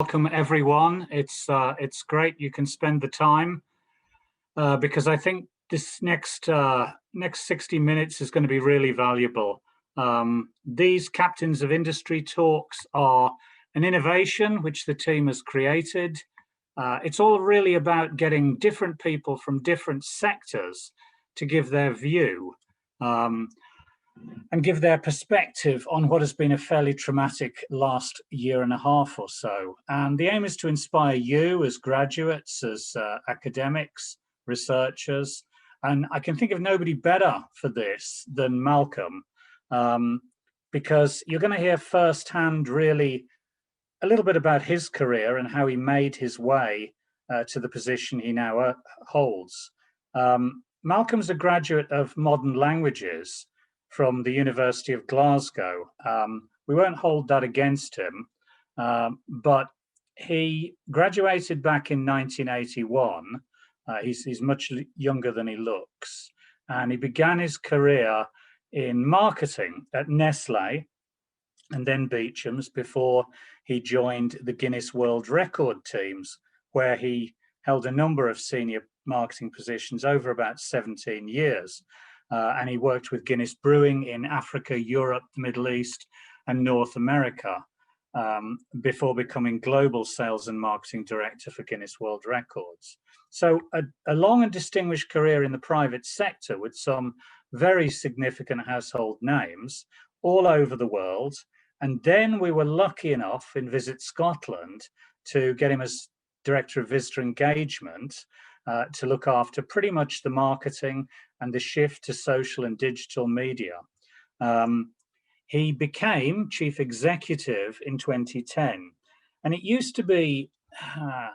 Welcome everyone. It's great you can spend the time because I think this next 60 minutes is going to be really valuable. These Captains of Industry talks are an innovation which the team has created. It's all really about getting different people from different sectors to give their view and give their perspective on what has been a fairly traumatic last year and a half or so. And the aim is to inspire you as graduates, as academics, researchers. And I can think of nobody better for this than Malcolm, because you're going to hear firsthand really a little bit about his career and how he made his way to the position he now holds. Malcolm's a graduate of modern languages from the University of Glasgow. We won't hold that against him, but he graduated back in 1981. He's much younger than he looks, and he began his career in marketing at Nestle and then Beechams before he joined the Guinness World Record teams, where he held a number of senior marketing positions over about 17 years. And he worked with Guinness Brewing in Africa, Europe, the Middle East, and North America before becoming global sales and marketing director for Guinness World Records. So a long and distinguished career in the private sector with some very significant household names all over the world. And then we were lucky enough in Visit Scotland to get him as Director of Visitor Engagement to look after pretty much the marketing and the shift to social and digital media. He became Chief Executive in 2010. And it used to be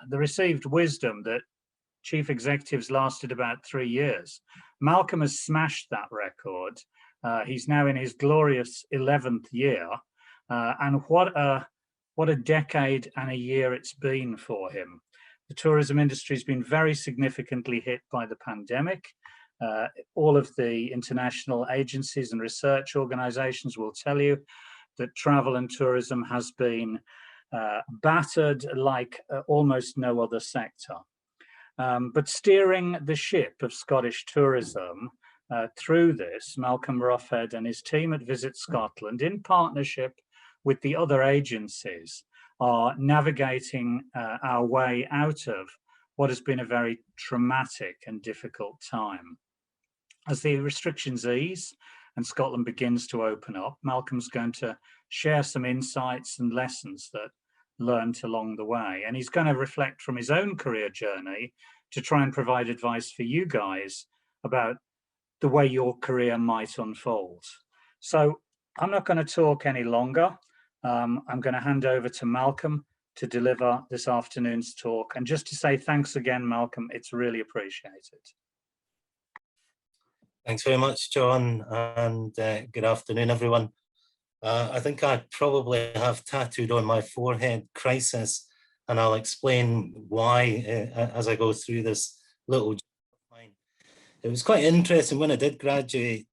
the received wisdom that Chief Executives lasted about 3 years. Malcolm has smashed that record. He's now in his glorious 11th year. And what a decade and a year it's been for him. The tourism industry has been very significantly hit by the pandemic. All of the international agencies and research organizations will tell you that travel and tourism has been battered like almost no other sector. But steering the ship of Scottish tourism through this, Malcolm Roughead and his team at Visit Scotland, in partnership with the other agencies, are navigating our way out of what has been a very traumatic and difficult time. As the restrictions ease and Scotland begins to open up, Malcolm's going to share some insights and lessons that learned along the way. And he's going to reflect from his own career journey to try and provide advice for you guys about the way your career might unfold. So I'm not going to talk any longer. I'm going to hand over to Malcolm to deliver this afternoon's talk. And just to say thanks again, Malcolm, it's really appreciated. Thanks very much, John, and good afternoon, everyone. I think I probably have tattooed on my forehead crisis, and I'll explain why as I go through this little line. It was quite interesting when I did graduate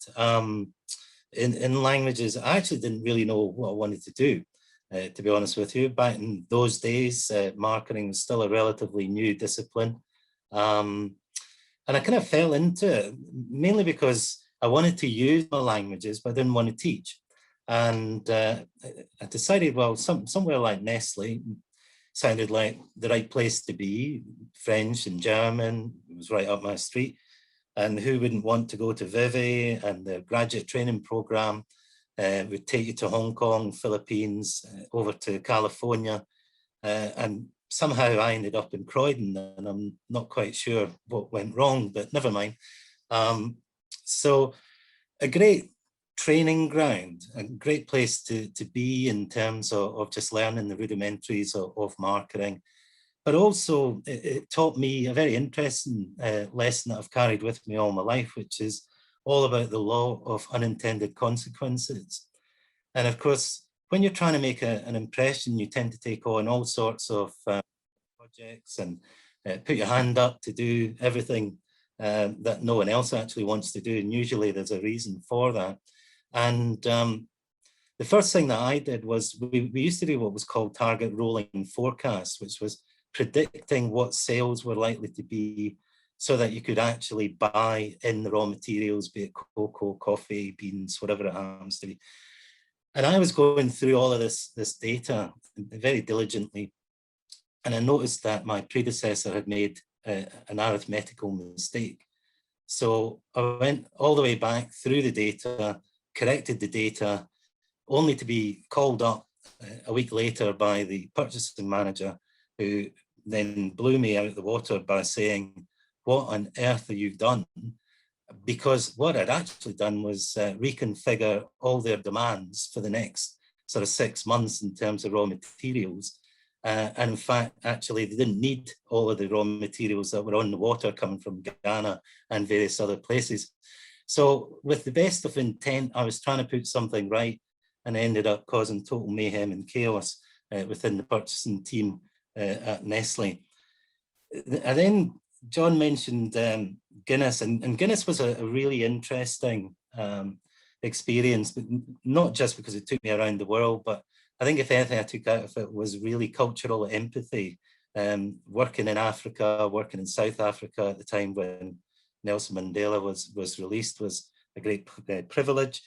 in languages. I actually didn't really know what I wanted to do, to be honest with you. Back in those days, marketing was still a relatively new discipline. And I kind of fell into it, mainly because I wanted to use my languages, but I didn't want to teach. And I decided, well, somewhere like Nestle sounded like the right place to be. French and German, it was right up my street. And who wouldn't want to go to Vivi, and the graduate training program would take you to Hong Kong, Philippines, over to California. And somehow I ended up in Croydon, and I'm not quite sure what went wrong, but never mind. So a great training ground, a great place to be in terms of just learning the rudimentaries of marketing. But also it taught me a very interesting lesson that I've carried with me all my life, which is all about the law of unintended consequences. And of course, when you're trying to make an impression, you tend to take on all sorts of projects and put your hand up to do everything that no one else actually wants to do. And usually there's a reason for that. And the first thing that I did was we used to do what was called target rolling forecasts, which was predicting what sales were likely to be so that you could actually buy in the raw materials, be it cocoa, coffee, beans, whatever it happens to be. And I was going through all of this data very diligently, and I noticed that my predecessor had made an arithmetical mistake. So I went all the way back through the data, corrected the data, only to be called up a week later by the purchasing manager, who then blew me out of the water by saying, "What on earth have you done?" Because what I'd actually done was reconfigure all their demands for the next sort of 6 months in terms of raw materials. And in fact, actually, they didn't need all of the raw materials that were on the water coming from Ghana and various other places. So with the best of intent, I was trying to put something right, and ended up causing total mayhem and chaos within the purchasing team at Nestle. And then John mentioned Guinness, and Guinness was a really interesting experience, but not just because it took me around the world, but I think if anything I took out of it was really cultural empathy. Working in Africa, working in South Africa at the time when Nelson Mandela was released was a great privilege.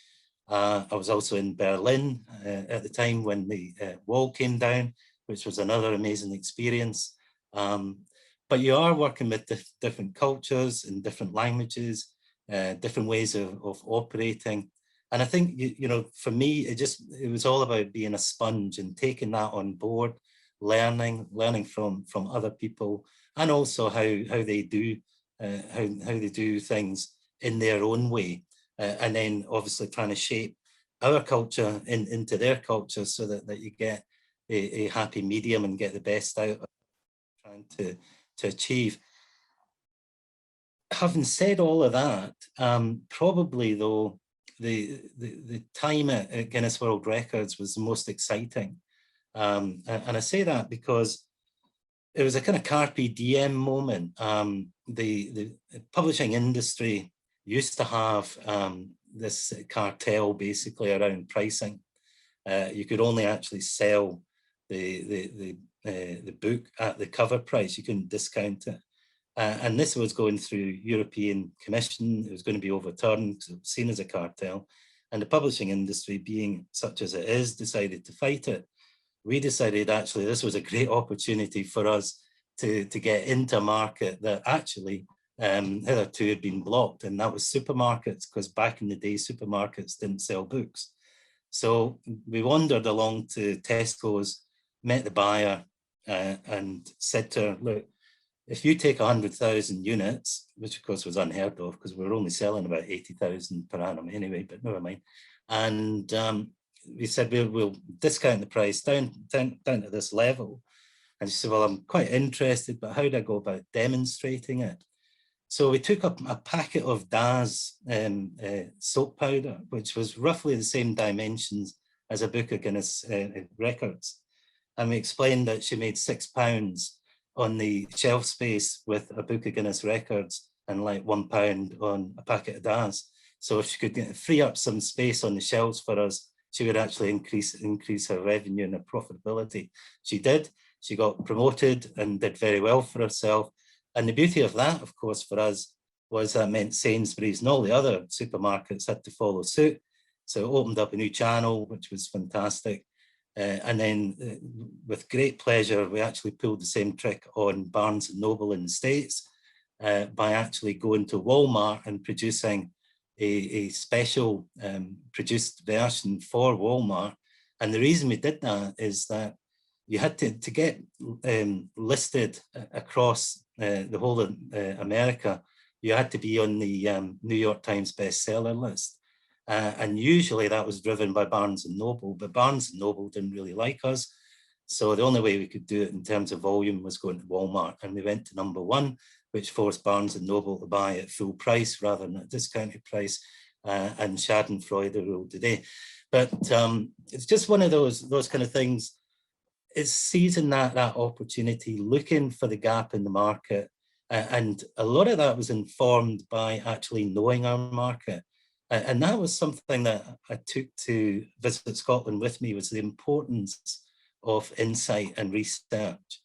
I was also in Berlin at the time when the wall came down, which was another amazing experience. But you are working with different cultures and different languages, different ways of operating. And I think, you know, for me, it was all about being a sponge and taking that on board, learning from other people, and also how they do things in their own way. And then obviously trying to shape our culture into their culture so that you get a happy medium and get the best out of trying to achieve. Having said all of that, probably though, the time at Guinness World Records was the most exciting. And I say that because it was a kind of carpe diem moment. The publishing industry used to have this cartel basically around pricing. You could only actually sell the book at the cover price. You couldn't discount it. And this was going through European Commission. It was going to be overturned because it was seen as a cartel. And the publishing industry, being such as it is, decided to fight it. We decided actually this was a great opportunity for us to get into a market that actually hitherto had been blocked, and that was supermarkets, because back in the day, supermarkets didn't sell books. So we wandered along to Tesco's, met the buyer, and said to her, look, if you take 100,000 units, which of course was unheard of because we were only selling about 80,000 per annum anyway, but never mind. And we said, we'll discount the price down to this level. And she said, well, I'm quite interested, but how do I go about demonstrating it? So we took up a packet of Daz soap powder, which was roughly the same dimensions as a book of Guinness records. And we explained that she made £6 on the shelf space with a book of Guinness records and like £1 on a packet of Daz. So if she could free up some space on the shelves for us, she would actually increase her revenue and her profitability. She did. She got promoted and did very well for herself. And the beauty of that, of course, for us was that meant Sainsbury's and all the other supermarkets had to follow suit. So it opened up a new channel, which was fantastic. And then with great pleasure, we actually pulled the same trick on Barnes & Noble in the States by actually going to Walmart and producing a special produced version for Walmart. And the reason we did that is that you had to get listed across the whole of America, you had to be on the New York Times bestseller list. And usually that was driven by Barnes & Noble, but Barnes & Noble didn't really like us. So the only way we could do it in terms of volume was going to Walmart. And we went to #1, which forced Barnes & Noble to buy at full price rather than at discounted price. And Schadenfreude ruled the day. But it's just one of those kind of things. It's seizing that opportunity, looking for the gap in the market. And a lot of that was informed by actually knowing our market. And that was something that I took to Visit Scotland with me, was the importance of insight and research,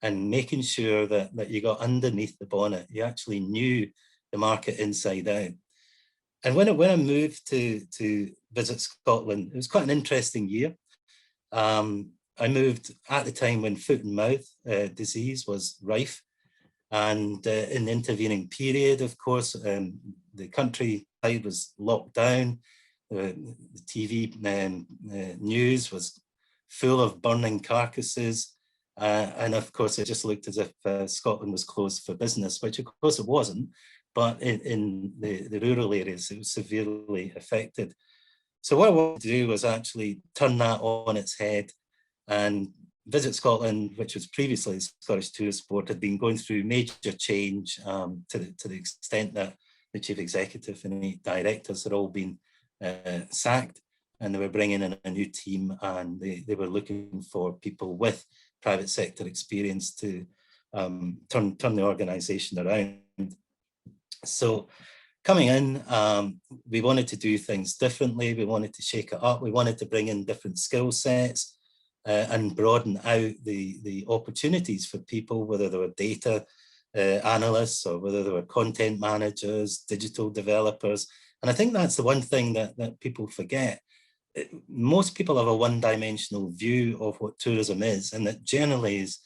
and making sure that you got underneath the bonnet, you actually knew the market inside out. And when I moved to Visit Scotland, it was quite an interesting year. I moved at the time when foot and mouth disease was rife. And in the intervening period, of course, the countryside was locked down. The TV news was full of burning carcasses. And of course, it just looked as if Scotland was closed for business, which of course it wasn't. But in the rural areas, it was severely affected. So what I wanted to do was actually turn that on its head, and Visit Scotland, which was previously the Scottish Tourist Board, had been going through major change to the extent that the chief executive and the directors had all been sacked, and they were bringing in a new team, and they were looking for people with private sector experience to turn the organisation around. So coming in, we wanted to do things differently. We wanted to shake it up. We wanted to bring in different skill sets. And broaden out the opportunities for people, whether they were data analysts or whether they were content managers, digital developers. And I think that's the one thing that people forget. Most people have a one-dimensional view of what tourism is, and that generally is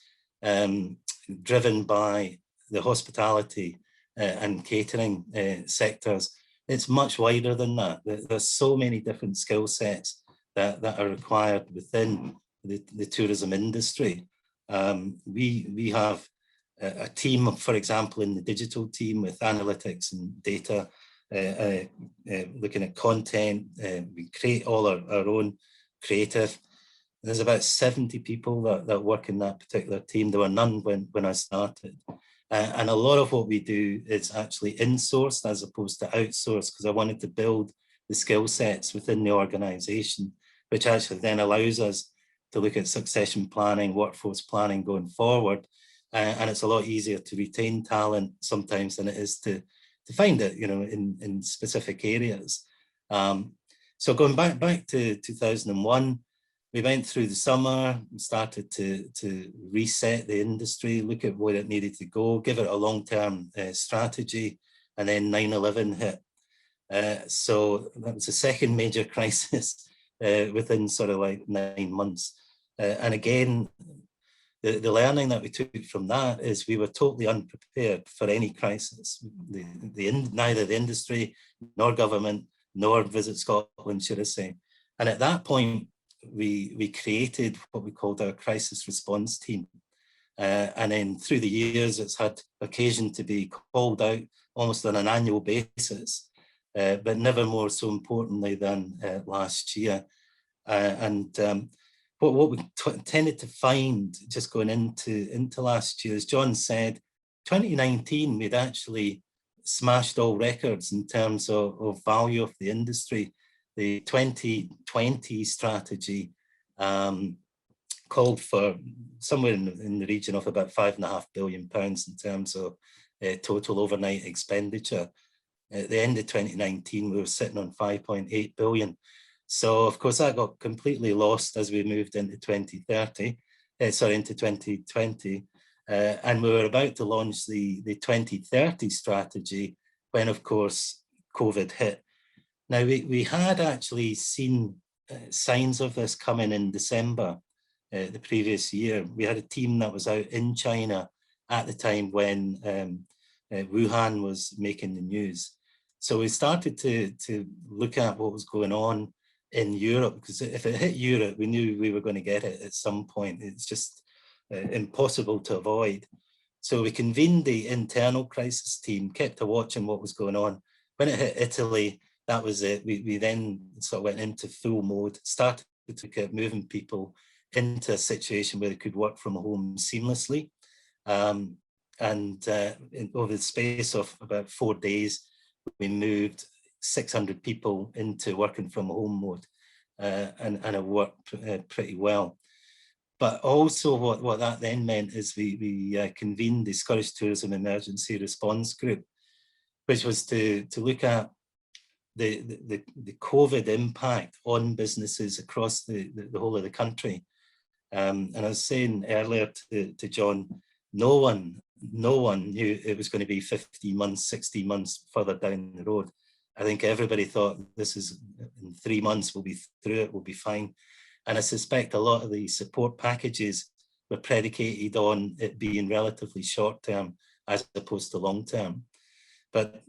driven by the hospitality and catering sectors. It's much wider than that. There's so many different skill sets that are required within the tourism industry. We have a team, for example, in the digital team with analytics and data, looking at content. We create all our own creative. There's about 70 people that work in that particular team. There were none when I started. And a lot of what we do is actually insourced as opposed to outsourced, because I wanted to build the skill sets within the organisation, which actually then allows us to look at succession planning, workforce planning going forward. And it's a lot easier to retain talent sometimes than it is to find it, in specific areas. So going back to 2001, we went through the summer, started to reset the industry, look at where it needed to go, give it a long-term strategy, and then 9/11 hit. So that was the second major crisis within sort of like 9 months. And again, the learning that we took from that is we were totally unprepared for any crisis. Neither the industry, nor government, nor Visit Scotland, should I say. And at that point, we created what we called our crisis response team. And then through the years, it's had occasion to be called out almost on an annual basis, but never more so importantly than last year. What we tended to find just going into last year, as John said, 2019, we'd actually smashed all records in terms of value of the industry. The 2020 strategy called for somewhere in the region of about £5.5 billion in terms of total overnight expenditure. At the end of 2019, we were sitting on 5.8 billion. So of course that got completely lost as we moved into 2020, into 2020. And we were about to launch the 2030 strategy when of course COVID hit. Now we had actually seen signs of this coming in December the previous year. We had a team that was out in China at the time when Wuhan was making the news. So we started to look at what was going on in Europe, because if it hit Europe, we knew we were going to get it at some point. It's just impossible to avoid. So we convened the internal crisis team, kept a watch on what was going on. When it hit Italy, that was it. We then sort of went into full mode, started to look at moving people into a situation where they could work from home seamlessly. And over the space of about 4 days, we moved 600 people into working from home mode, and it worked pretty well. But also what that then meant is we convened the Scottish Tourism Emergency Response Group, which was to look at the COVID impact on businesses across the whole of the country. And I was saying earlier to John, no one knew it was going to be 15 months, 16 months further down the road. I think everybody thought this is in 3 months, we'll be through it, we'll be fine. And I suspect a lot of the support packages were predicated on it being relatively short term as opposed to long term. But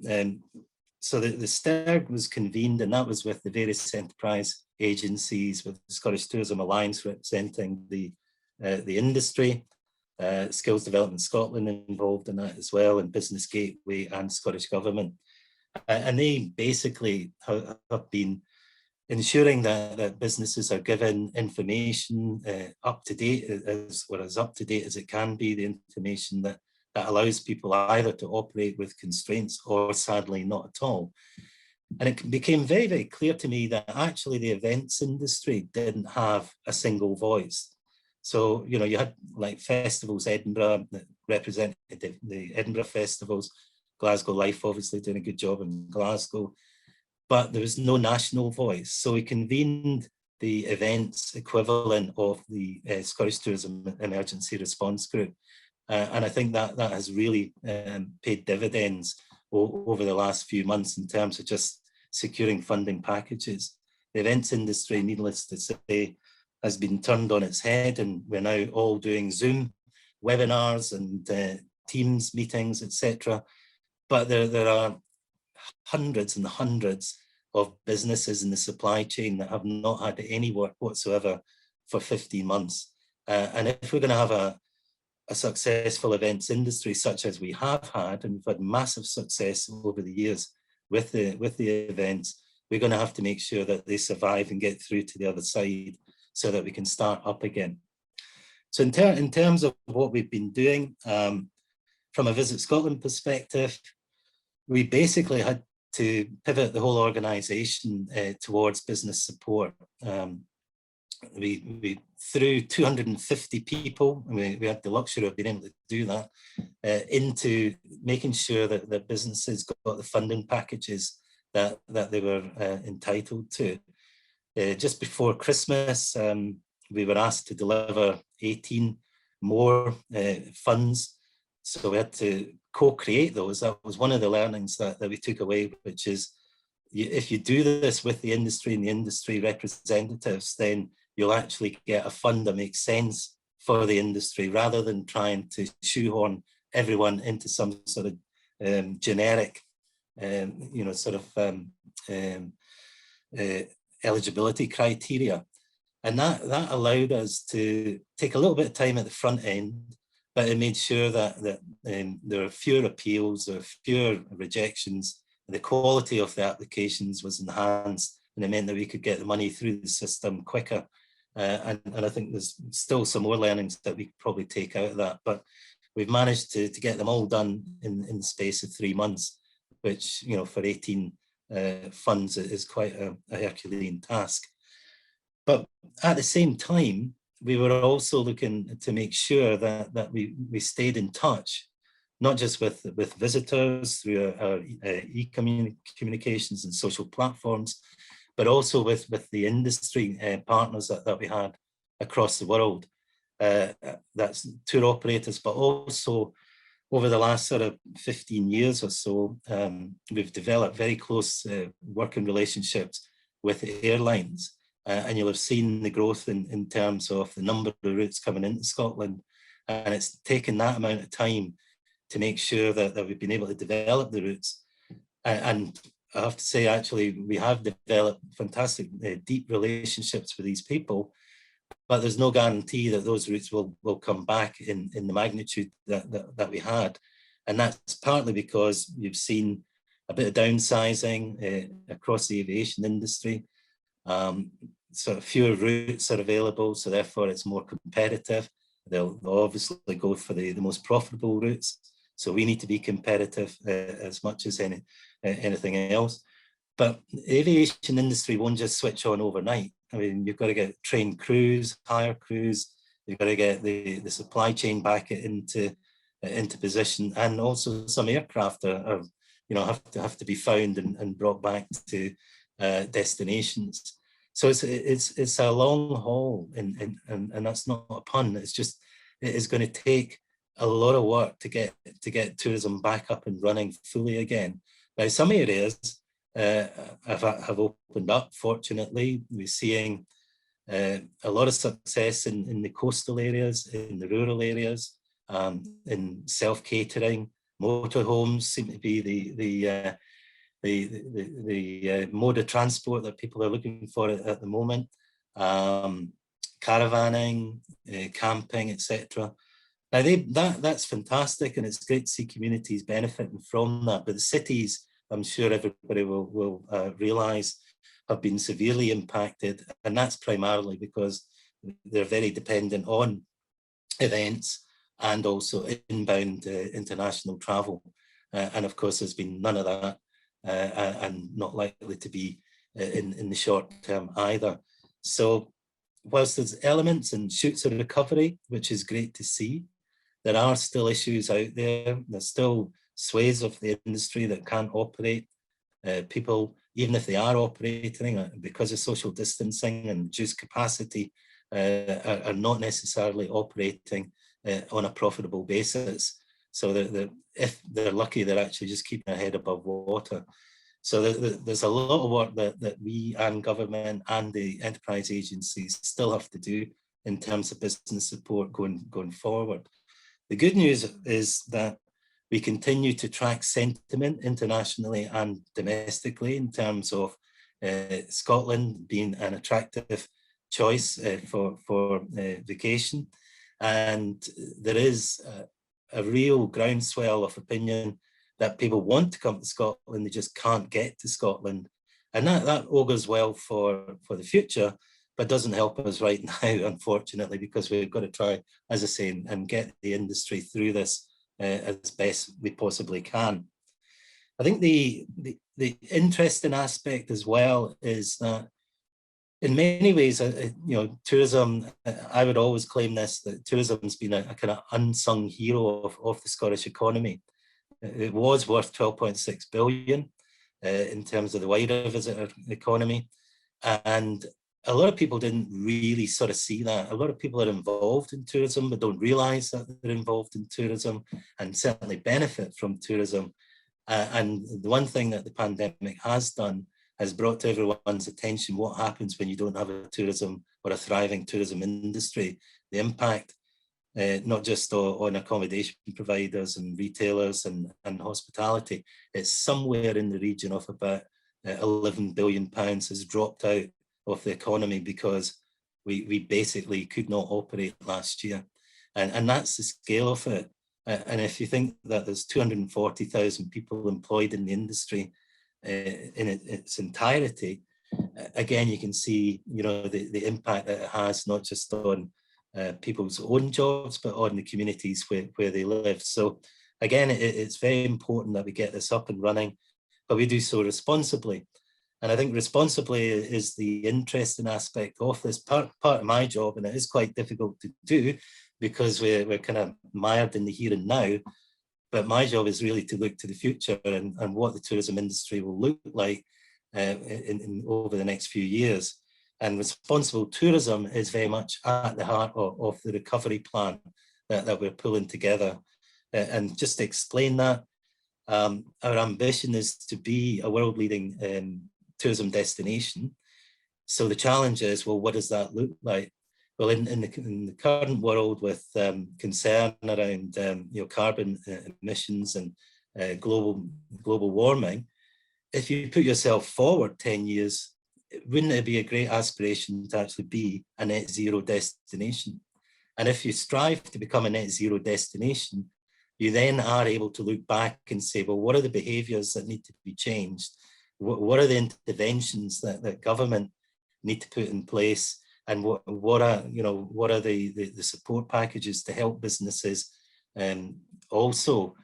so the Stag was convened, and that was with the various enterprise agencies, with the Scottish Tourism Alliance representing the industry, Skills Development Scotland involved in that as well, and Business Gateway and Scottish Government. And they basically have been ensuring that businesses are given information up to date, as up to date as it can be, the information that allows people either to operate with constraints or sadly not at all. And it became very, very clear to me that actually the events industry didn't have a single voice. So, you know, you had like festivals, Edinburgh, that represented the Edinburgh festivals, Glasgow Life obviously doing a good job in Glasgow, but there was no national voice. So we convened the events equivalent of the Scottish Tourism Emergency Response Group. And I think that has really paid dividends over the last few months in terms of just securing funding packages. The events industry, needless to say, has been turned on its head, and we're now all doing Zoom webinars and Teams meetings, etc. But there are hundreds and hundreds of businesses in the supply chain that have not had any work whatsoever for 15 months. And if we're going to have a successful events industry such as we have had, and we've had massive success over the years with the events, we're going to have to make sure that they survive and get through to the other side so that we can start up again. So in terms of what we've been doing, from a Visit Scotland perspective, we basically had to pivot the whole organisation towards business support. We threw 250 people, and we had the luxury of being able to do that, into making sure that businesses got the funding packages that they were entitled to. Just before Christmas, we were asked to deliver 18 more funds. So we had to co-create those. That was one of the learnings that we took away, which is if you do this with the industry and the industry representatives, then you'll actually get a fund that makes sense for the industry rather than trying to shoehorn everyone into some sort of generic, eligibility criteria. And that allowed us to take a little bit of time at the front end, but it made sure that there were fewer appeals, there were fewer rejections, and the quality of the applications was enhanced, and it meant that we could get the money through the system quicker. And I think there's still some more learnings that we could probably take out of that, but we've managed to get them all done in the space of 3 months, which, you know, for 18 funds is quite a Herculean task. But at the same time, we were also looking to make sure that we stayed in touch, not just with visitors through our e-communications and social platforms, but also with the industry partners that we had across the world. That's tour operators, but also over the last sort of 15 years or so, we've developed very close working relationships with airlines. And you'll have seen the growth in terms of the number of routes coming into Scotland. And it's taken that amount of time to make sure that we've been able to develop the routes. And I have to say, actually, we have developed fantastic deep relationships with these people, but there's no guarantee that those routes will come back in the magnitude that we had. And that's partly because you've seen a bit of downsizing across the aviation industry. Sort of fewer routes are available, so therefore it's more competitive. They'll obviously go for the most profitable routes. So we need to be competitive as much as anything else. But the aviation industry won't just switch on overnight. I mean, you've got to get trained crews, hire crews. You've got to get the supply chain back into position, and also some aircraft are have to be found and brought back to destinations. So it's a long haul, and that's not a pun. It's just, it is going to take a lot of work to get tourism back up and running fully again. Now, some areas have opened up. Fortunately, we're seeing a lot of success in the coastal areas, in the rural areas, in self-catering. Motorhomes seem to be the mode of transport that people are looking for at the moment. Caravanning, camping, etc. Now that's fantastic, and it's great to see communities benefiting from that. But the cities, I'm sure everybody will realise, have been severely impacted, and that's primarily because they're very dependent on events and also inbound international travel. And of course, there's been none of that, and not likely to be in the short term either. So whilst there's elements and shoots of recovery, which is great to see, there are still issues out there. There's still swathes of the industry that can't operate. People, even if they are operating, because of social distancing and reduced capacity, are not necessarily operating on a profitable basis. So if they're lucky, they're actually just keeping their head above water. So there's a lot of work that we and government and the enterprise agencies still have to do in terms of business support going forward. The good news is that we continue to track sentiment internationally and domestically in terms of Scotland being an attractive choice for vacation. And there is a real groundswell of opinion that people want to come to Scotland, they just can't get to Scotland. And that augurs well for the future, but doesn't help us right now, unfortunately, because we've got to try, as I say, and get the industry through this as best we possibly can. I think the interesting aspect as well is that in many ways, tourism, I would always claim this, that tourism's been a kind of unsung hero of the Scottish economy. It was worth 12.6 billion in terms of the wider visitor economy. And a lot of people didn't really sort of see that. A lot of people are involved in tourism, but don't realise that they're involved in tourism and certainly benefit from tourism. And the one thing that the pandemic has done has brought to everyone's attention what happens when you don't have a tourism or a thriving tourism industry. The impact, not just on accommodation providers and retailers and hospitality, it's somewhere in the region of about £11 billion has dropped out of the economy because we basically could not operate last year. And that's the scale of it. And if you think that there's 240,000 people employed in the industry in its entirety, again, you can see, the impact that it has, not just on people's own jobs, but on the communities where they live. So again, it's very important that we get this up and running, but we do so responsibly. And I think responsibly is the interesting aspect of this part of my job, and it is quite difficult to do because we're kind of mired in the here and now. But my job is really to look to the future and what the tourism industry will look like over the next few years. And responsible tourism is very much at the heart of the recovery plan that we're pulling together. And just to explain that, our ambition is to be a world-leading tourism destination. So the challenge is, well, what does that look like? Well, in the current world with concern around carbon emissions and global warming, if you put yourself forward 10 years, wouldn't it be a great aspiration to actually be a net zero destination? And if you strive to become a net zero destination, you then are able to look back and say, well, what are the behaviours that need to be changed? What are the interventions that government need to put in place? And what are the support packages to help businesses also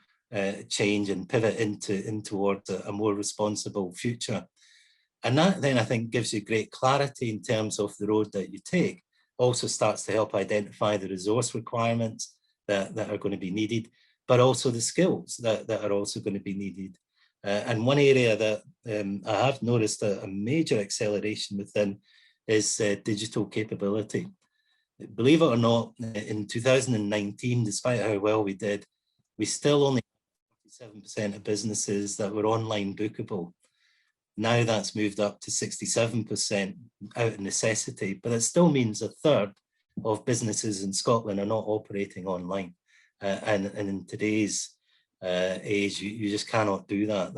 change and pivot in towards a more responsible future? And that then I think gives you great clarity in terms of the road that you take. Also starts to help identify the resource requirements that are going to be needed, but also the skills that are also going to be needed. And one area that I have noticed a major acceleration within is digital capability. Believe it or not, in 2019, despite how well we did, we still only had 47% of businesses that were online bookable. Now that's moved up to 67% out of necessity, but it still means a third of businesses in Scotland are not operating online. And in today's age, you just cannot do that.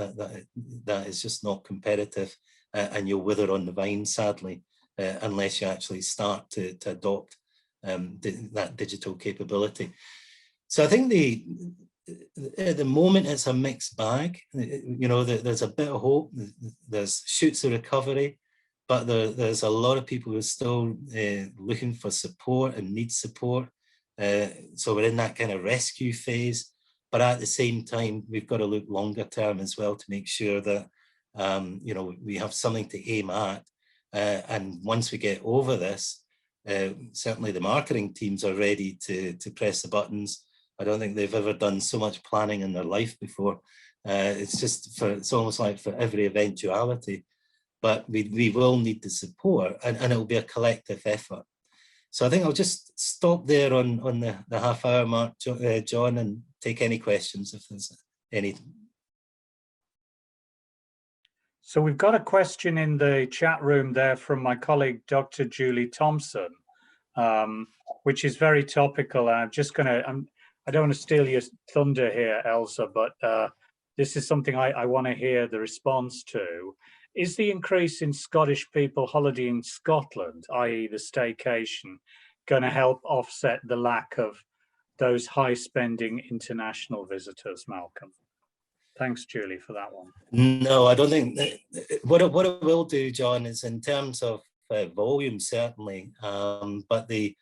That is just not competitive, and you'll wither on the vine, sadly, unless you actually start to adopt that digital capability. So I think at the moment it's a mixed bag. There's a bit of hope, there's shoots of recovery, but there's a lot of people who are still looking for support and need support. So we're in that kind of rescue phase, but at the same time, we've got to look longer term as well to make sure that we have something to aim at. And once we get over this, certainly the marketing teams are ready to press the buttons. I don't think they've ever done so much planning in their life before. It's almost like for every eventuality, but we will need the support, and it will be a collective effort. So I think I'll just stop there on the half hour mark, John, and take any questions if there's any. So we've got a question in the chat room there from my colleague, Dr. Julie Thompson, which is very topical. I'm just going to, I don't want to steal your thunder here, Elsa, but this is something I want to hear the response to. Is the increase in Scottish people holidaying in Scotland, i.e. the staycation, going to help offset the lack of those high-spending international visitors, Malcolm? Thanks, Julie, for that one. No, I don't think. What it will do, John, is in terms of volume, certainly, but the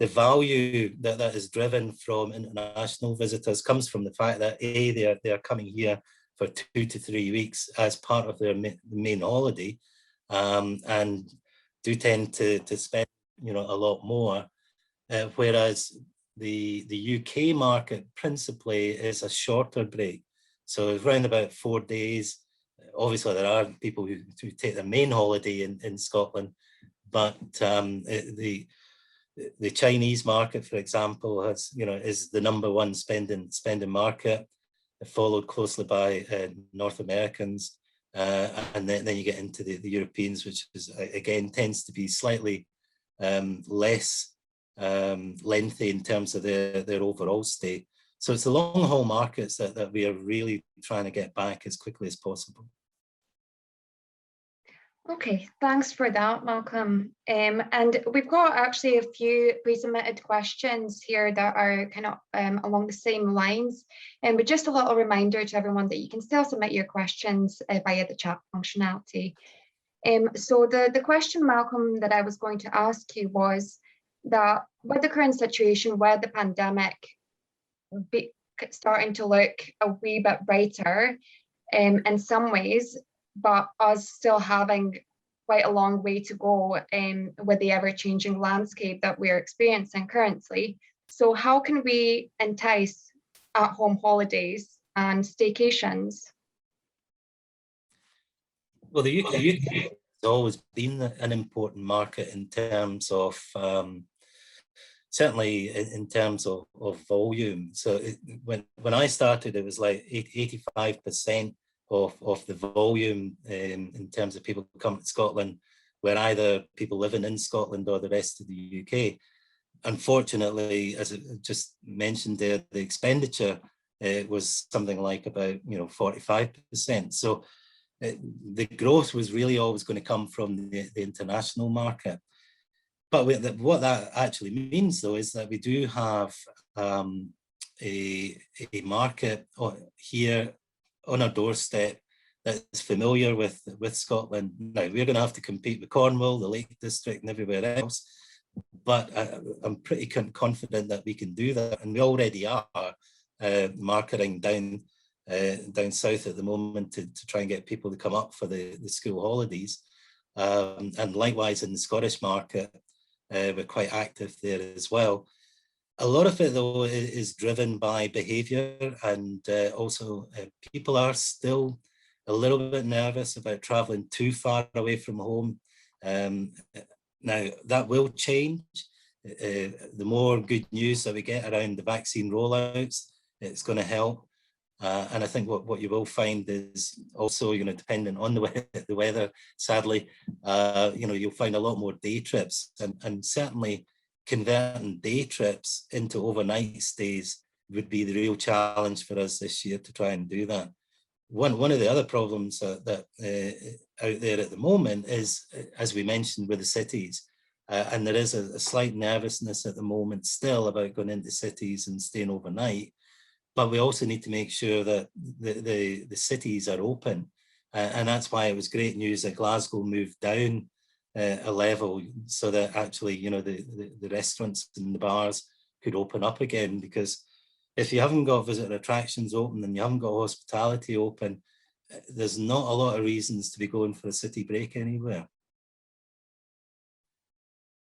value that is driven from international visitors comes from the fact that they are coming here for 2 to 3 weeks as part of their main holiday, and do tend to spend a lot more, whereas the UK market principally is a shorter break, so it's around about 4 days. Obviously there are people who take their main holiday in Scotland, but the Chinese market, for example, is the #1 spending market, followed closely by North Americans, and then you get into the Europeans, which is again tends to be slightly less lengthy in terms of their overall stay. So it's the long haul markets that we are really trying to get back as quickly as possible. Okay, thanks for that, Malcolm. And we've got actually a few pre-submitted questions here that are kind of along the same lines. But just a little reminder to everyone that you can still submit your questions via the chat functionality. So the question, Malcolm, that I was going to ask you was that with the current situation where the pandemic starting to look a wee bit brighter in some ways, but us still having quite a long way to go with the ever-changing landscape that we're experiencing currently. So how can we entice at-home holidays and staycations? Well, the UK has always been an important market in terms of, certainly in terms of volume. So when I started, it was like 85% of the volume in terms of people who come to Scotland were either people living in Scotland or the rest of the UK. Unfortunately, as I just mentioned there, the expenditure was something like about 45%. So the growth was really always going to come from the international market. But what that actually means, though, is that we do have a market here on our doorstep that's familiar with Scotland. Now, we're going to have to compete with Cornwall, the Lake District, and everywhere else. But I'm pretty confident that we can do that, and we already are marketing down south at the moment to try and get people to come up for the school holidays. And likewise in the Scottish market, we're quite active there as well. A lot of it, though, is driven by behaviour, and also people are still a little bit nervous about traveling too far away from home. Now, that will change. The more good news that we get around the vaccine rollouts, it's going to help. And I think what you will find is also, dependent on the weather, sadly, you'll find a lot more day trips, and certainly converting day trips into overnight stays would be the real challenge for us this year to try and do that. One of the other problems that out there at the moment is, as we mentioned, with the cities, and there is a slight nervousness at the moment still about going into cities and staying overnight. But we also need to make sure that the cities are open. And that's why it was great news that Glasgow moved down a level so that actually, the restaurants and the bars could open up again. Because if you haven't got visitor attractions open and you haven't got hospitality open, there's not a lot of reasons to be going for a city break anywhere.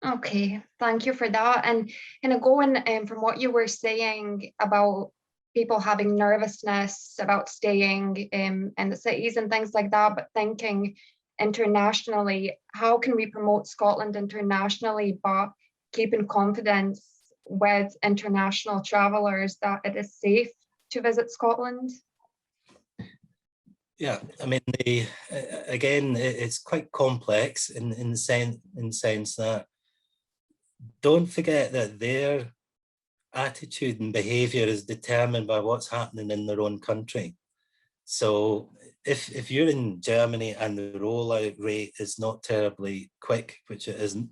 Okay, thank you for that. And kind of going from what you were saying about people having nervousness about staying in the cities and things like that, but thinking internationally, how can we promote Scotland internationally, but keeping confidence with international travellers that it is safe to visit Scotland? Yeah, I mean, again, it's quite complex in the sense that don't forget that their attitude and behaviour is determined by what's happening in their own country. So if you're in Germany and the rollout rate is not terribly quick, which it isn't,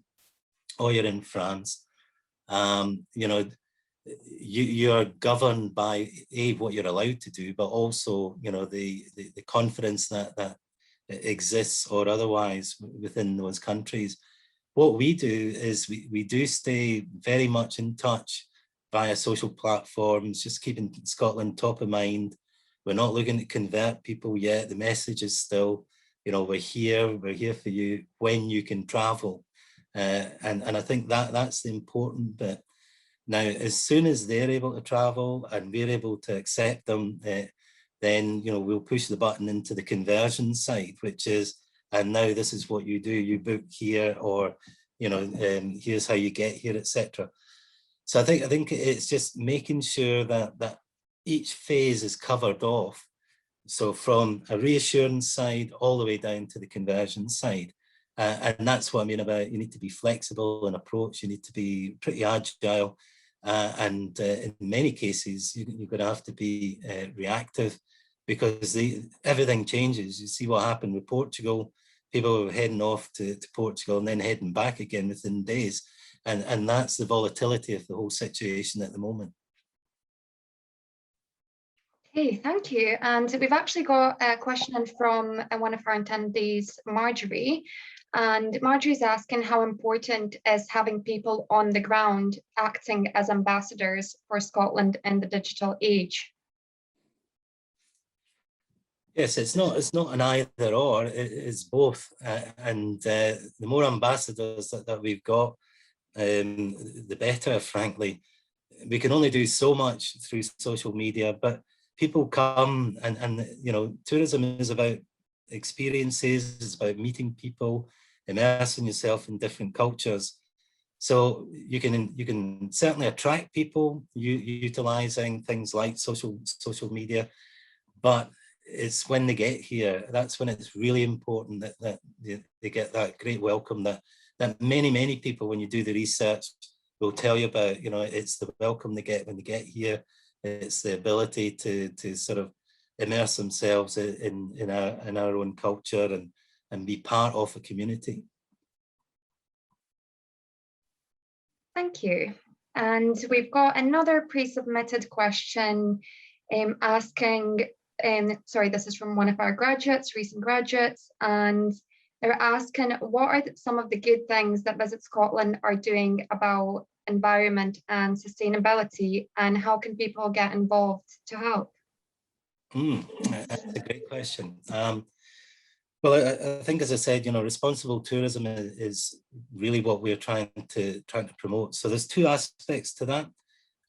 or you're in France, you're governed by what you're allowed to do, but also the confidence that exists or otherwise within those countries. What we do is we do stay very much in touch via social platforms, just keeping Scotland top of mind. We're not looking to convert people yet. The message is still, we're here for you when you can travel. And I think that's the important bit. Now, as soon as they're able to travel and we're able to accept them, then, we'll push the button into the conversion side, which is, and now this is what you do, you book here, or, here's how you get here, etc. So I think it's just making sure that each phase is covered off. So from a reassurance side all the way down to the conversion side. And that's what I mean about you need to be flexible in approach, you need to be pretty agile. And in many cases, you're going to have to be reactive because everything changes. You see what happened with Portugal. People were heading off to Portugal and then heading back again within days. And that's the volatility of the whole situation at the moment. Okay, thank you. And we've actually got a question from one of our attendees, Marjorie. And Marjorie's asking how important is having people on the ground acting as ambassadors for Scotland in the digital age? Yes, it's not an either or, it's both. And the more ambassadors that we've got, the better, frankly. We can only do so much through social media, but people come and tourism is about experiences, it's about meeting people, immersing yourself in different cultures. So you can certainly attract people utilizing things like social media, but it's when they get here, that's when it's really important that they get that great welcome that many people, when you do the research, will tell you about. It's the welcome they get when they get here. It's the ability to sort of immerse themselves in our own culture and be part of a community. Thank you. And we've got another pre-submitted question asking, sorry, this is from one of our graduates, recent graduates, and they're asking, what are some of the good things that Visit Scotland are doing about environment and sustainability, and how can people get involved to help? That's a great question. Well, I think, as I said, responsible tourism is really what we're trying to promote. So there's two aspects to that.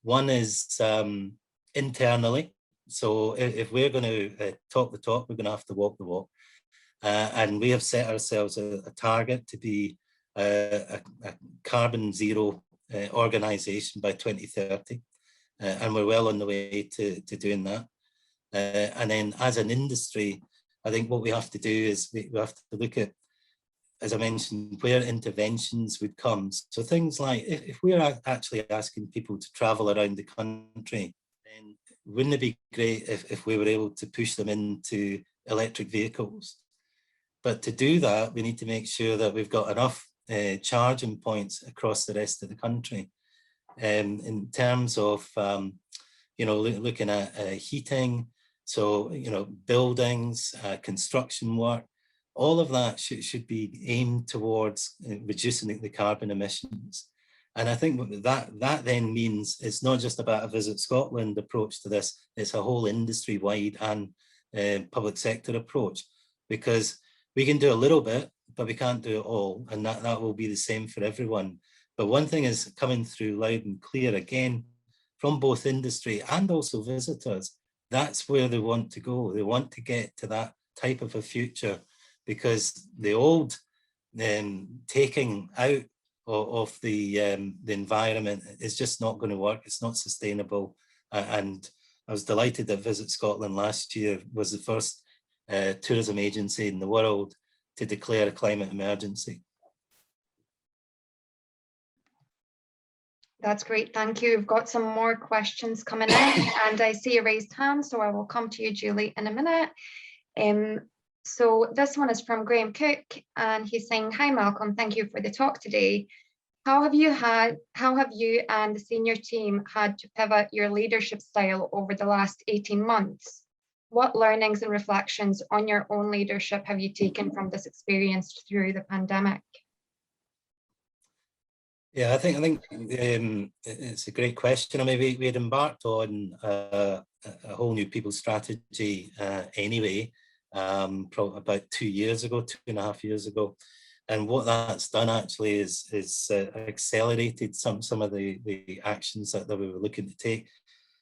One is internally, So if we're going to talk the talk, we're going to have to walk the walk. And we have set ourselves a target to be a carbon zero organisation by 2030. And we're well on the way to doing that. And then as an industry, I think what we have to do is we have to look at, as I mentioned, where interventions would come. So things like, if we're actually asking people to travel around the country, then wouldn't it be great if we were able to push them into electric vehicles? But to do that, we need to make sure that we've got enough charging points across the rest of the country. In terms of, looking at heating, so, buildings, construction work, all of that should be aimed towards reducing the carbon emissions. And I think that then means it's not just about a Visit Scotland approach to this, it's a whole industry-wide and public sector approach, because we can do a little bit, but we can't do it all, and that will be the same for everyone. But one thing is coming through loud and clear again from both industry and also visitors. That's where they want to go. They want to get to that type of a future, because the old taking out of the environment is just not going to work. It's not sustainable. And I was delighted that Visit Scotland last year was the first tourism agency in the world to declare a climate emergency. That's great, thank you. We've got some more questions coming in, and I see a raised hand, so I will come to you, Julie, in a minute. So this one is from Graham Cook, and he's saying, "Hi Malcolm, thank you for the talk today. How have you and the senior team had to pivot your leadership style over the last 18 months? What learnings and reflections on your own leadership have you taken from this experience through the pandemic?" Yeah, I think it's a great question. I mean, we had embarked on a whole new people strategy anyway, probably about 2 years ago, 2.5 years ago. And what that's done actually is accelerated some of the actions that we were looking to take.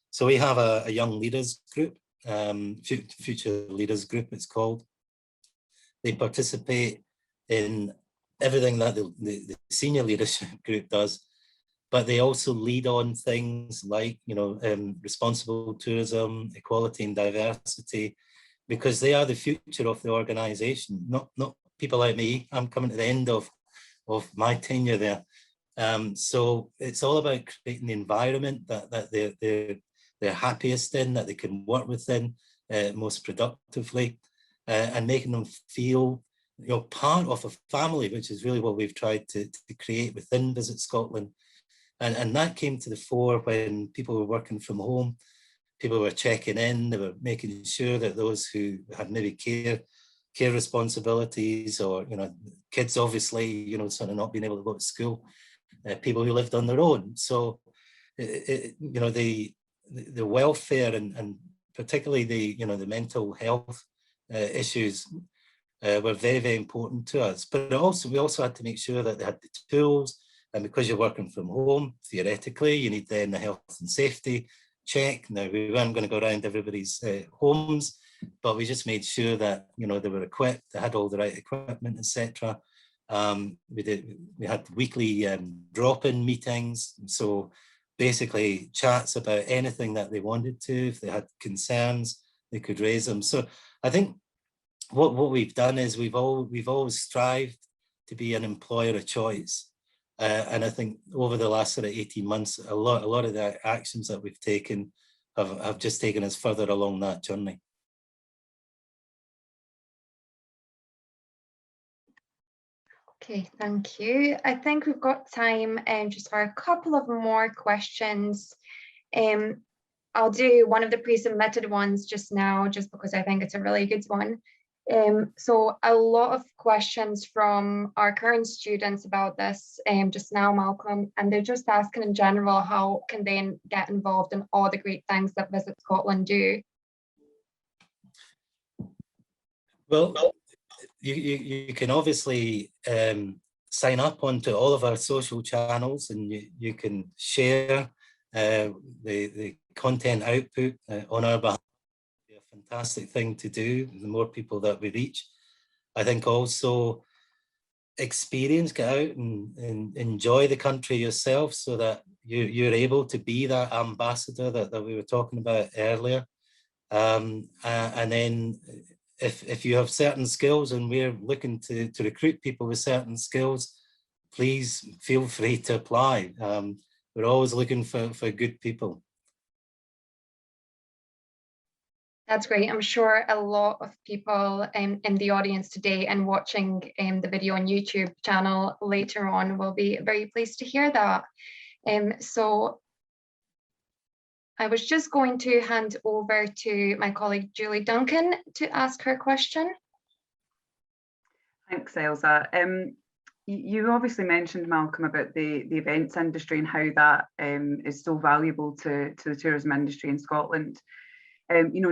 So we have a young leaders group, future leaders group it's called. They participate in everything that the senior leadership group does, but they also lead on things like, responsible tourism, equality and diversity, because they are the future of the organisation, not people like me. I'm coming to the end of my tenure there. So it's all about creating the environment that they're happiest in, that they can work within most productively, and making them feel part of a family, which is really what we've tried to create within Visit Scotland. And that came to the fore when people were working from home. People were checking in, they were making sure that those who had maybe care responsibilities, or kids obviously, sort of not being able to go to school, people who lived on their own. So the welfare and particularly the mental health issues were very, very important to us. But we also had to make sure that they had the tools, and because you're working from home, theoretically, you need then the health and safety check. Now, we weren't going to go around everybody's homes, but we just made sure that they were equipped, they had all the right equipment, etc. We had weekly drop-in meetings, so basically chats about anything that they wanted to. If they had concerns, they could raise them. So I think what we've done is we've always strived to be an employer of choice. And I think over the last sort of 18 months, a lot of the actions that we've taken have just taken us further along that journey. Okay, thank you. I think we've got time just for a couple of more questions. I'll do one of the pre-submitted ones just now, just because I think it's a really good one. So a lot of questions from our current students about this just now, Malcolm, and they're just asking in general, how can they get involved in all the great things that Visit Scotland do? Well, you can obviously sign up onto all of our social channels, and you can share the content output on our behalf. fantastic thing to do, the more people that we reach. I think also experience, get out and enjoy the country yourself, so that you're able to be that ambassador that we were talking about earlier. And then if you have certain skills, and we're looking to recruit people with certain skills, please feel free to apply. We're always looking for good people. That's great. I'm sure a lot of people in the audience today and watching the video on YouTube channel later on will be very pleased to hear that. So I was just going to hand over to my colleague Julie Duncan to ask her question. Thanks, Elsa. You obviously mentioned, Malcolm, about the events industry and how that is so valuable to the tourism industry in Scotland.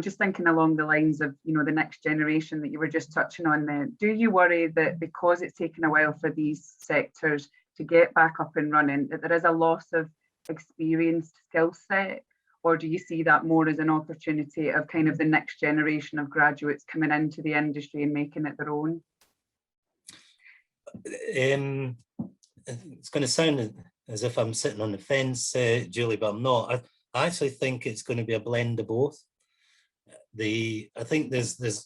Just thinking along the lines of, the next generation that you were just touching on there, do you worry that because it's taken a while for these sectors to get back up and running, that there is a loss of experienced skill set? Or do you see that more as an opportunity of kind of the next generation of graduates coming into the industry and making it their own? It's going to sound as if I'm sitting on the fence, Julie, but I'm not. I actually think it's going to be a blend of both. I think there's the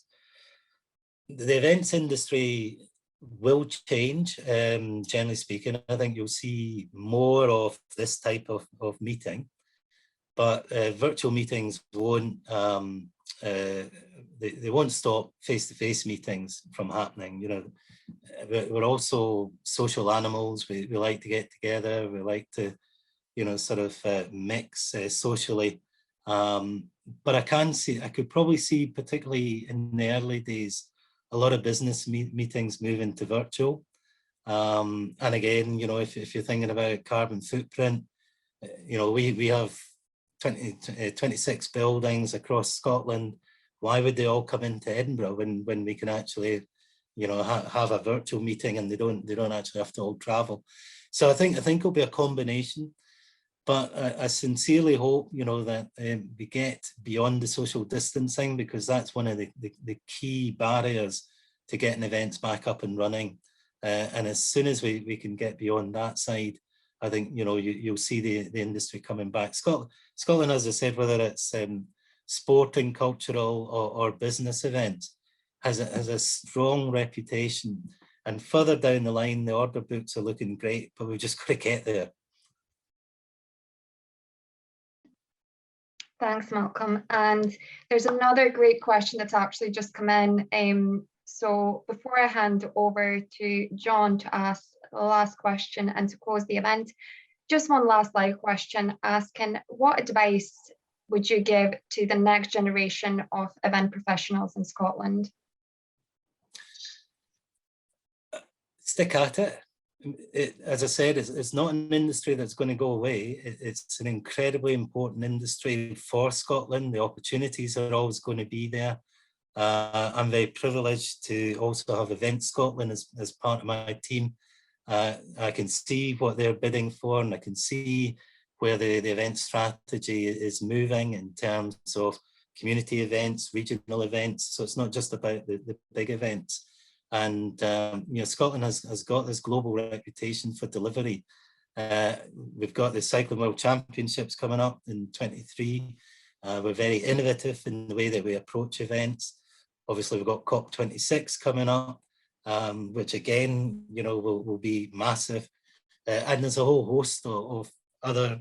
events industry will change, generally speaking. I think you'll see more of this type of meeting, but virtual meetings won't they won't stop face-to-face meetings from happening. We're also social animals. We like to get together. We like to sort of mix socially. But I could probably see, particularly in the early days, a lot of business meetings moving to virtual. And again, if you're thinking about carbon footprint, we have 26 buildings across Scotland. Why would they all come into Edinburgh when we can actually, have a virtual meeting and they don't actually have to all travel? So I think it'll be a combination. But I sincerely hope, that we get beyond the social distancing, because that's one of the key barriers to getting events back up and running. And as soon as we can get beyond that side, I think, you'll see the industry coming back. Scotland, as I said, whether it's sporting, cultural or business events, has a strong reputation. And further down the line, the order books are looking great, but we've just got to get there. Thanks, Malcolm. And there's another great question that's actually just come in. So before I hand over to John to ask the last question and to close the event, just one last live question asking, what advice would you give to the next generation of event professionals in Scotland? Stick at it. As I said, it's not an industry that's going to go away. It's an incredibly important industry for Scotland. The opportunities are always going to be there. I'm very privileged to also have Event Scotland as part of my team. I can see what they're bidding for, and I can see where the event strategy is moving in terms of community events, regional events. So it's not just about the big events. And Scotland has got this global reputation for delivery. We've got the Cycling World Championships coming up in 23. We're very innovative in the way that we approach events. Obviously, we've got COP26 coming up, which again, will be massive. And there's a whole host of other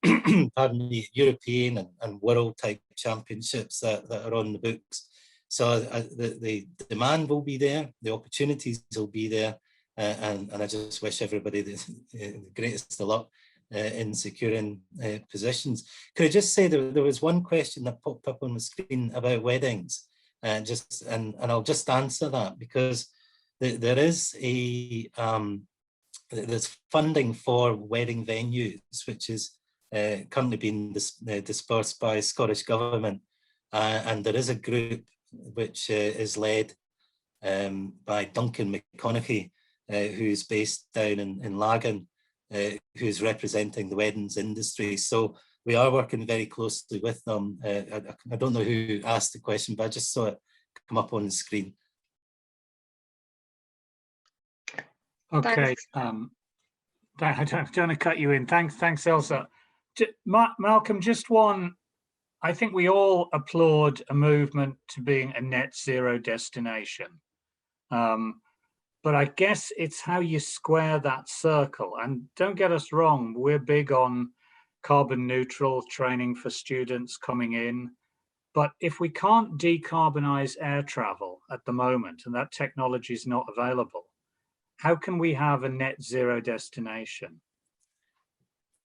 European and world type championships that are on the books. So the demand will be there, the opportunities will be there, and I just wish everybody the greatest of luck in securing positions. Could I just say there was one question that popped up on the screen about weddings, and I'll just answer that, because there is there's funding for wedding venues, which is currently being dispersed by Scottish Government, and there is a group which is led by Duncan McConaughey, who's based down in Lagan, who's representing the weddings industry. So we are working very closely with them. I don't know who asked the question, but I just saw it come up on the screen. Okay, I don't want to cut you in. Thanks, Elsa. Malcolm, just one. I think we all applaud a movement to being a net zero destination. But I guess it's how you square that circle. And don't get us wrong, we're big on carbon neutral training for students coming in. But if we can't decarbonize air travel at the moment, and that technology is not available, how can we have a net zero destination?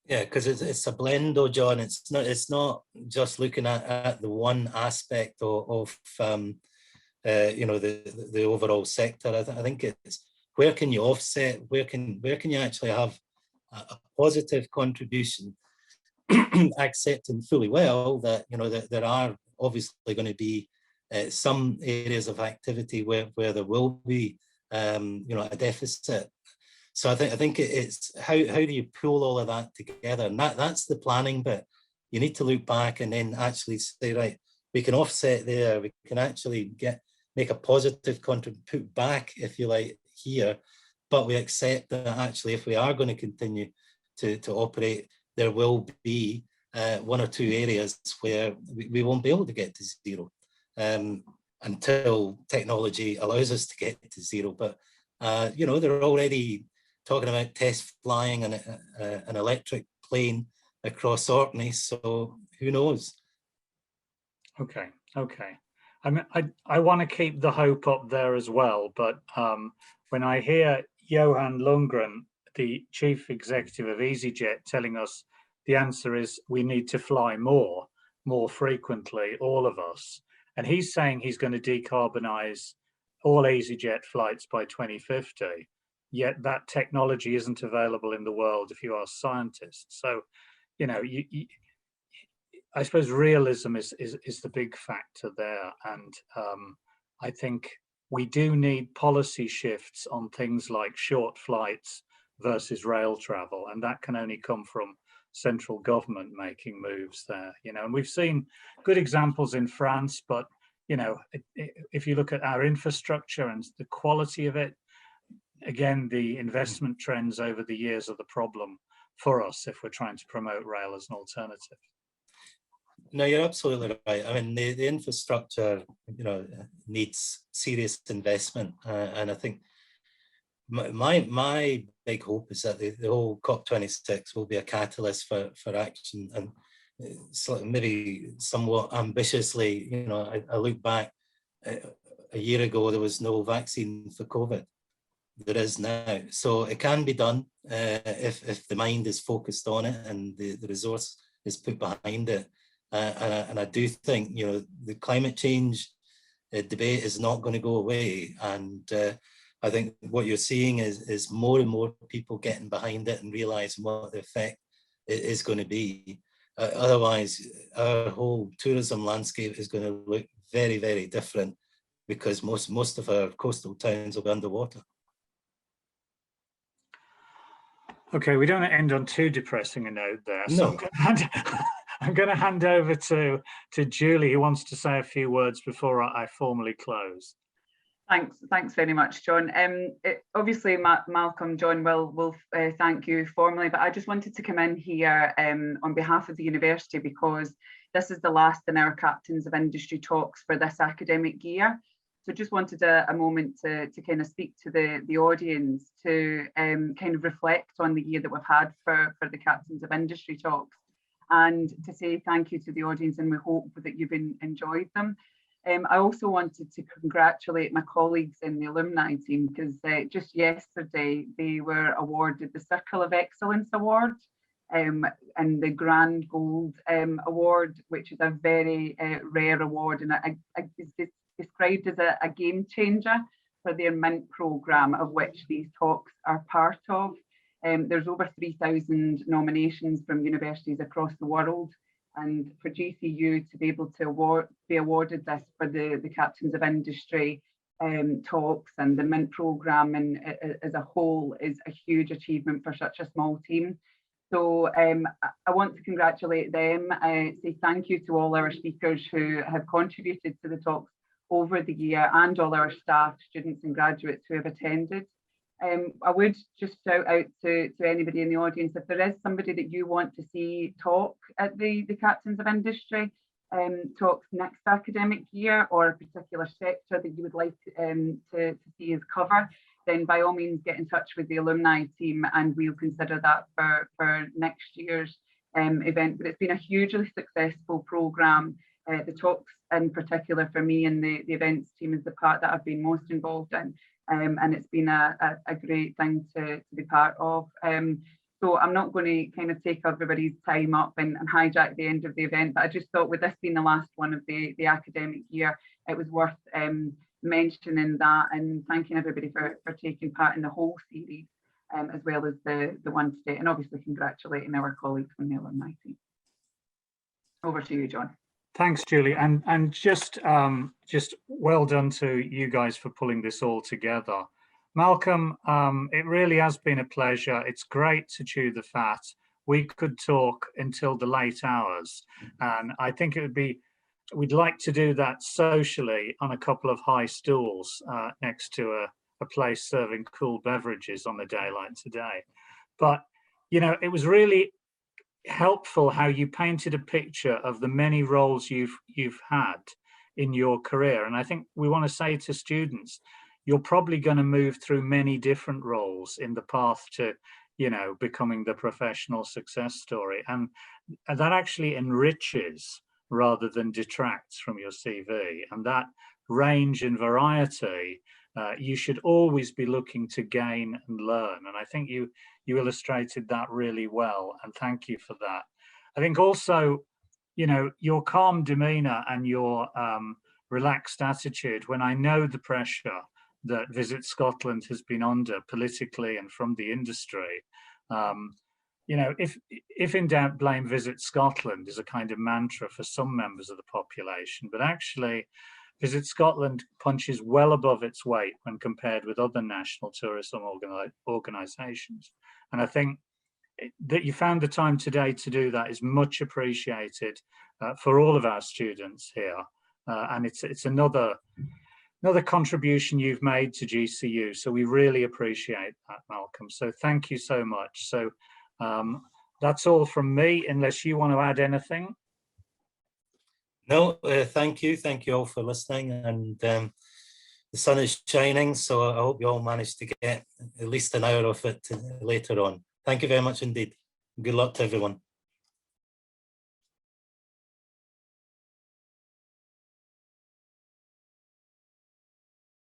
Yeah, because it's a blend, though, John. It's not just looking at the one aspect of you know, the overall sector. I think it's where can you offset, where can you actually have a positive contribution, accepting fully well that, you know, that there are obviously going to be some areas of activity where there will be you know, a deficit. So I think it's how do you pull all of that together, and that's the planning bit. You need to look back and then actually say, right, we can offset there, we can actually make a positive contribution, put back, if you like, here, but we accept that actually if we are going to continue to operate, there will be one or two areas where we won't be able to get to zero until technology allows us to get to zero. But you know, they're already talking about test flying an electric plane across Orkney, so who knows? Okay. I mean, I want to keep the hope up there as well, but when I hear Johan Lundgren, the chief executive of EasyJet, telling us the answer is we need to fly more frequently, all of us, and he's saying he's going to decarbonize all EasyJet flights by 2050, yet that technology isn't available in the world if you ask scientists. So, you know, I suppose realism is the big factor there, and I think we do need policy shifts on things like short flights versus rail travel, and that can only come from central government making moves there. You know, and we've seen good examples in France, but you know, if you look at our infrastructure and the quality of it, again, the investment trends over the years are the problem for us if we're trying to promote rail as an alternative. No, you're absolutely right. I mean, the infrastructure, you know, needs serious investment, and I think my big hope is that the whole COP26 will be a catalyst for action. And maybe somewhat ambitiously, you know, I look back a year ago, there was no vaccine for COVID. There is now, so it can be done if the mind is focused on it and the resource is put behind it. And I do think, you know, the climate change debate is not going to go away. And I think what you're seeing is more and more people getting behind it and realizing what the effect it is going to be. Otherwise, our whole tourism landscape is going to look very, very different because most of our coastal towns will be underwater. Okay, we don't want to end on too depressing a note there. So no. I'm going to hand over to Julie, who wants to say a few words before I formally close. Thanks very much, John. Obviously, Malcolm, John will thank you formally, but I just wanted to come in here on behalf of the university because this is the last in our Captains of Industry talks for this academic year. So just wanted a moment to kind of speak to the audience to kind of reflect on the year that we've had for the Captains of Industry talks, and to say thank you to the audience, and we hope that you've enjoyed them. I also wanted to congratulate my colleagues in the alumni team because just yesterday they were awarded the Circle of Excellence Award and the Grand Gold Award, which is a very rare award, and it's described as a game changer for their Mint programme, of which these talks are part of. There's over 3,000 nominations from universities across the world, and for GCU to be able to be awarded this for the Captains of Industry talks and the Mint programme and as a whole is a huge achievement for such a small team. So I want to congratulate them, say thank you to all our speakers who have contributed to the talks over the year, and all our staff, students and graduates who have attended. I would just shout out to anybody in the audience, if there is somebody that you want to see talk at the Captains of Industry talks next academic year, or a particular sector that you would like to see us cover, then by all means get in touch with the alumni team and we'll consider that for next year's event. But it's been a hugely successful programme. The talks in particular for me and the events team is the part that I've been most involved in, and it's been a great thing to be part of. So I'm not going to kind of take everybody's time up and hijack the end of the event, but I just thought with this being the last one of the academic year, it was worth mentioning that and thanking everybody for taking part in the whole series, as well as the one today, and obviously congratulating our colleagues from the alumni team. Over to you, John. Thanks, Julie, and just well done to you guys for pulling this all together. Malcolm, it really has been a pleasure. It's great to chew the fat. We could talk until the late hours, and I think it would be, we'd like to do that socially on a couple of high stools next to a place serving cool beverages on a day like today. But, you know, it was really helpful how you painted a picture of the many roles you've had in your career. And I think we want to say to students, you're probably going to move through many different roles in the path to, you know, becoming the professional success story. And that actually enriches rather than detracts from your CV. And that range and variety, you should always be looking to gain and learn. And I think you illustrated that really well, and thank you for that. I think also, you know, your calm demeanor and your relaxed attitude, when I know the pressure that Visit Scotland has been under politically and from the industry, you know, if in doubt, blame Visit Scotland is a kind of mantra for some members of the population, but actually Visit Scotland punches well above its weight when compared with other national tourism organisations. And I think that you found the time today to do that is much appreciated for all of our students here. And it's another contribution you've made to GCU. So we really appreciate that, Malcolm. So thank you so much. So that's all from me, unless you want to add anything. No, thank you all for listening, and the sun is shining, so I hope you all managed to get at least an hour of it later on. Thank you very much indeed. Good luck to everyone.